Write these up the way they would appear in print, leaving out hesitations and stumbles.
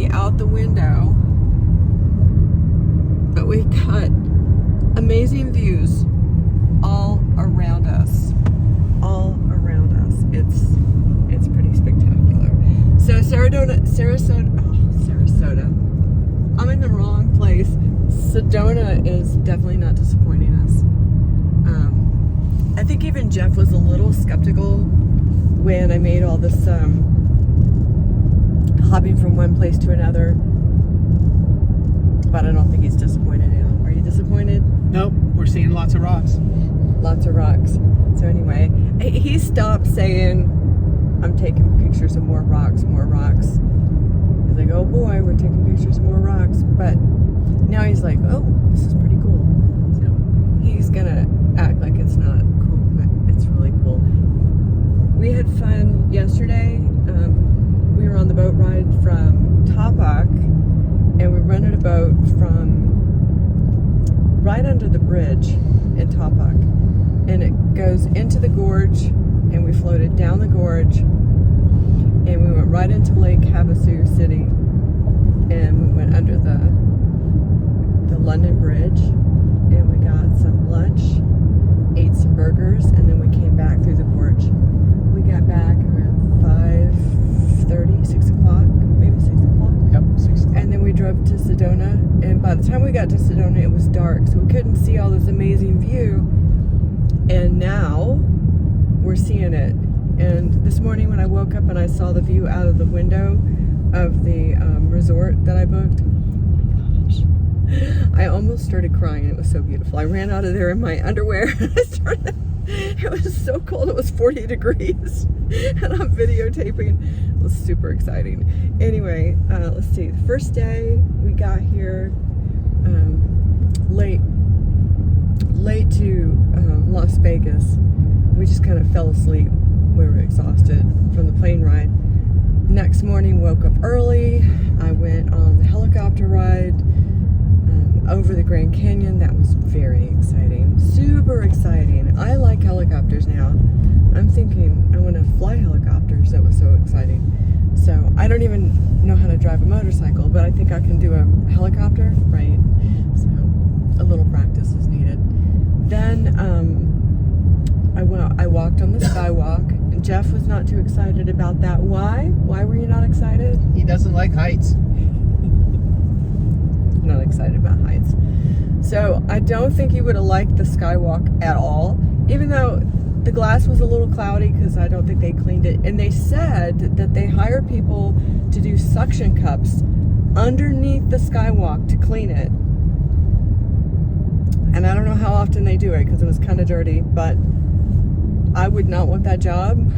see out the window, but we've got amazing views all around us. All around us. It's pretty spectacular. So Sarasota. I'm in the wrong place. Sedona is definitely not disappointing us. I think even Jeff was a little skeptical when I made all this hopping from one place to another, but I don't think he's disappointed now. Are you disappointed? Nope, we're seeing lots of rocks. Lots of rocks. So anyway, he stopped saying, I'm taking pictures of more rocks, more rocks. He's like, oh boy, we're taking pictures of more rocks. But now he's like, oh, this is pretty cool. So he's gonna act like it's not cool, but it's really cool. We had fun yesterday. We were on the boat ride from Tapak, and we rented a boat from right under the bridge in Tapak. And it goes into the gorge, and we floated down the gorge, and we went right into Lake Havasu City, and we went under the London Bridge, and we got some lunch, ate some burgers, and then we came back through the gorge. We got back around 5:30, 6 o'clock, maybe 6 o'clock. Yep, 6 o'clock. And then we drove to Sedona, and by the time we got to Sedona, it was dark, so we couldn't see all this amazing view. And now we're seeing it. And this morning when I woke up and I saw the view out of the window of the resort that I booked, I almost started crying. It was so beautiful. I ran out of there in my underwear. It was so cold. It was 40 degrees. And I'm videotaping. It was super exciting. Anyway, let's see. The first day we got here late to Las Vegas. We just kind of fell asleep. We were exhausted from the plane ride. Next morning, woke up early. I went on the helicopter ride over the Grand Canyon. That was very exciting. Super exciting. I like helicopters now. I'm thinking I want to fly helicopters. That was so exciting. So I don't even know how to drive a motorcycle, but I think I can do a helicopter, right? So a little practice is needed. Then I walked on the skywalk, and Jeff was not too excited about that. Why? Why were you not excited? He doesn't like heights. Not excited about heights. So I don't think he would have liked the skywalk at all, even though the glass was a little cloudy because I don't think they cleaned it. And they said that they hire people to do suction cups underneath the skywalk to clean it. And I don't know how often they do it because it was kind of dirty, but I would not want that job.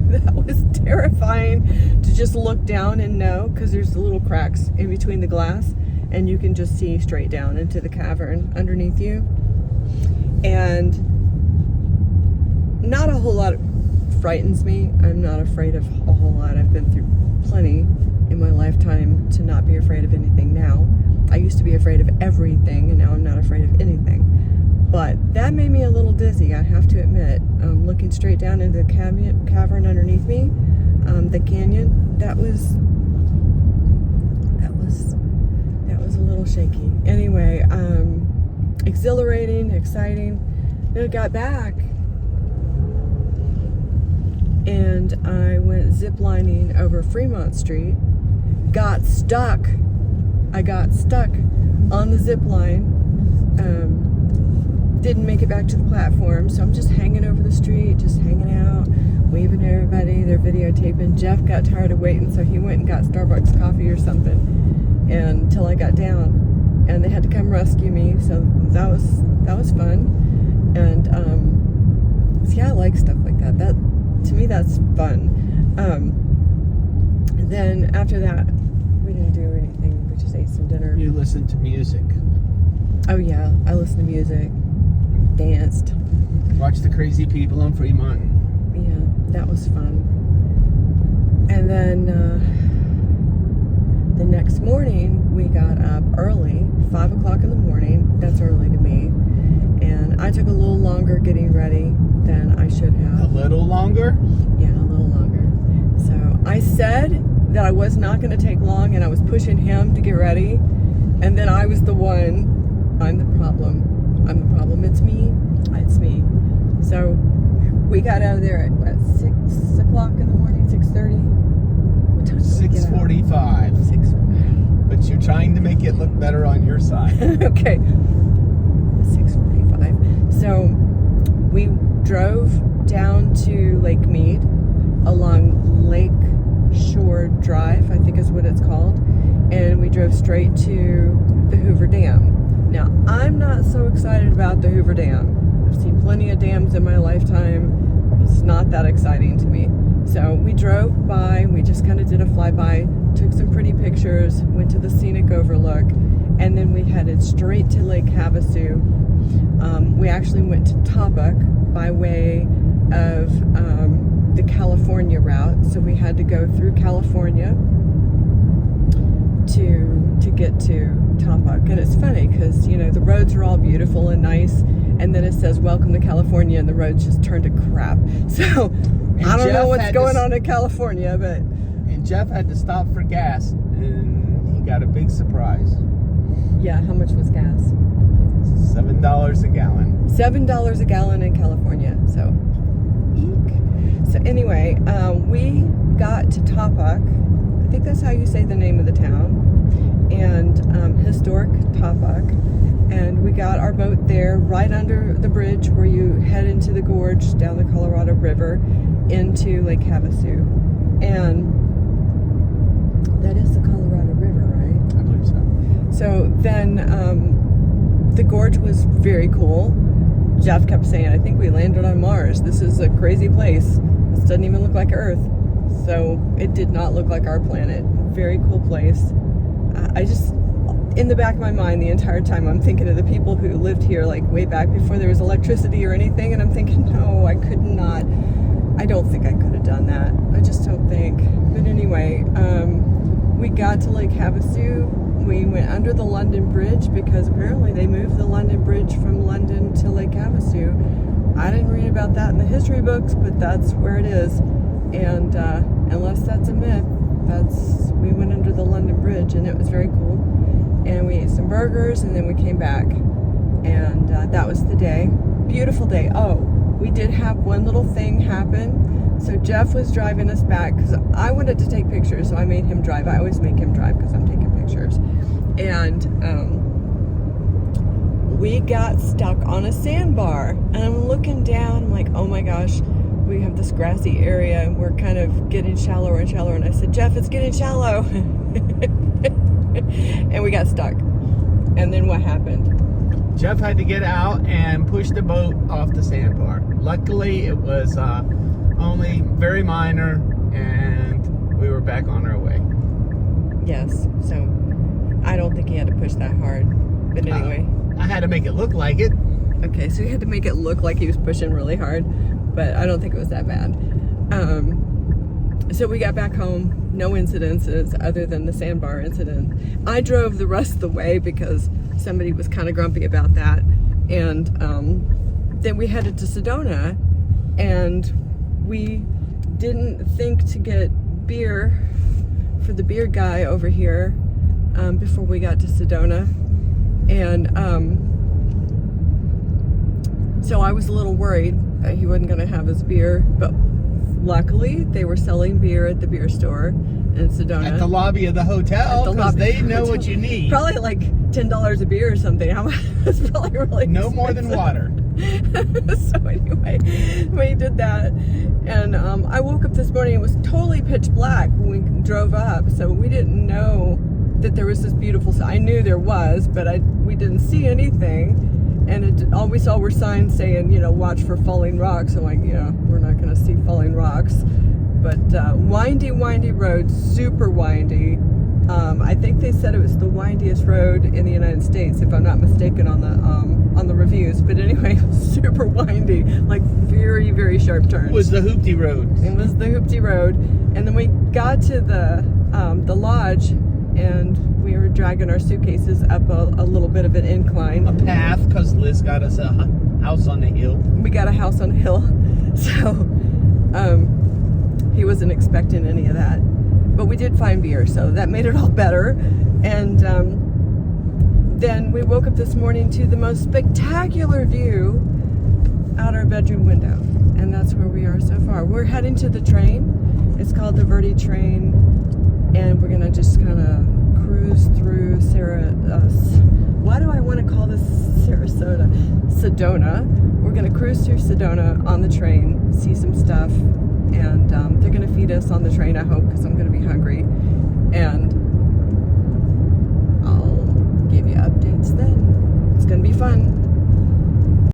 That was terrifying to just look down and know, because there's little cracks in between the glass and you can just see straight down into the cavern underneath you. And not a whole lot frightens me. I'm not afraid of a whole lot. I've been through plenty in my lifetime to not be afraid of anything now. I used to be afraid of everything, and now I'm not afraid of anything. But that made me a little dizzy, I have to admit. Looking straight down into the cavern underneath me, the canyon, that was a little shaky. Anyway, exhilarating, exciting. Then I got back, and I went ziplining over Fremont Street. Got stuck. I got stuck on the zip line. Didn't make it back to the platform, so I'm just hanging over the street, just hanging out, waving at everybody. They're videotaping. Jeff got tired of waiting, so he went and got Starbucks coffee or something, and until I got down, and they had to come rescue me. So that was fun. And so yeah, I like stuff like that. That, to me, that's fun. Then after that, we didn't do anything. We just ate some dinner. You listen to music. Oh yeah, I listened to music, danced. Watch the crazy people in Fremont. Yeah, that was fun. And then the next morning, we got up early, 5 o'clock in the morning. That's early to me. And I took a little longer getting ready than I should have. A little longer? Yeah, a little longer. So I said that I was not going to take long, and I was pushing him to get ready, and then I was the one. I'm the problem. It's me. It's me. So we got out of there at what, 6 o'clock in the morning, 6:30. What time did we get out? 6:45. 6. But you're trying to make it look better on your side. Okay. 6:45. So we drove down to Lake Mead along Lake Shore Drive, I think is what it's called, and we drove straight to the Hoover Dam. Now, I'm not so excited about the Hoover Dam. I've seen plenty of dams in my lifetime. It's not that exciting to me. So we drove by, we just kind of did a flyby, took some pretty pictures, went to the scenic overlook, and then we headed straight to Lake Havasu. We actually went to Toppuk by way of the California route, so we had to go through California to get to Toppuk. And it's funny because, you know, the roads are all beautiful and nice, and then it says welcome to California, and the roads just turn to crap. So I don't know what's going on in California, but... And Jeff had to stop for gas, and he got a big surprise. Yeah, how much was gas? $7 a gallon. $7 a gallon in California, so eek. So anyway, we got to Toppuk. I think that's how you say the name of the town, and historic Toppuk, and we got our boat there right under the bridge where you head into the gorge down the Colorado River into Lake Havasu, and that is the Colorado River, right? I believe so. So then the gorge was very cool. Jeff kept saying, I think we landed on Mars. This is a crazy place. This doesn't even look like Earth. So it did not look like our planet. Very cool place. I just, in the back of my mind the entire time, I'm thinking of the people who lived here like way back before there was electricity or anything, and I'm thinking, no, I could not. I don't think I could have done that. I just don't think. But anyway, we got to Lake Havasu. We went under the London Bridge because apparently they moved the London Bridge from London to Lake Havasu. I didn't read about that in the history books, but that's where it is. And unless that's a myth, we went under the London Bridge, and it was very cool. And we ate some burgers, and then we came back, and that was the day. Beautiful day. Oh, we did have one little thing happen. So Jeff was driving us back because I wanted to take pictures, so I made him drive. I always make him drive because I'm taking pictures. And we got stuck on a sandbar, and I'm looking down, I'm like, oh my gosh, we have this grassy area, and we're kind of getting shallower and shallower, and I said, Jeff, it's getting shallow. And we got stuck. And then what happened? Jeff had to get out and push the boat off the sandbar. Luckily, it was only very minor, and we were back on our way. Yes, so I don't think he had to push that hard. But anyway. I had to make it look like it. Okay, so he had to make it look like he was pushing really hard, but I don't think it was that bad. So we got back home, no incidences other than the sandbar incident. I drove the rest of the way because somebody was kind of grumpy about that. And then we headed to Sedona, and we didn't think to get beer for the beer guy over here before we got to Sedona. And so I was a little worried that he wasn't going to have his beer, but luckily they were selling beer at the beer store in Sedona. At the lobby of the hotel, because they know what you need. Probably like $10 a beer or something. It's probably really no more than water. So anyway, we did that, and I woke up this morning. It was totally pitch black when we drove up, so we didn't know that there was this beautiful. I knew there was, but we didn't see anything. And all we saw were signs saying, you know, watch for falling rocks. I'm like, yeah, we're not going to see falling rocks. But windy road, super windy. I think they said it was the windiest road in the United States, if I'm not mistaken, on the reviews. But anyway, super windy, like very, very sharp turns. It was the Hoopty Road. It was the Hoopty Road. And then we got to the lodge, and we were dragging our suitcases up a little bit of an incline. A path, because Liz got us a house on the hill. We got a house on a hill. So he wasn't expecting any of that. But we did find beer, so that made it all better. And then we woke up this morning to the most spectacular view out our bedroom window. And that's where we are so far. We're heading to the train. It's called the Verde train. And we're going to just kind of cruise through why do I want to call this Sarasota? Sedona. We're going to cruise through Sedona on the train, see some stuff. And they're going to feed us on the train, I hope, because I'm going to be hungry. And I'll give you updates then. It's going to be fun.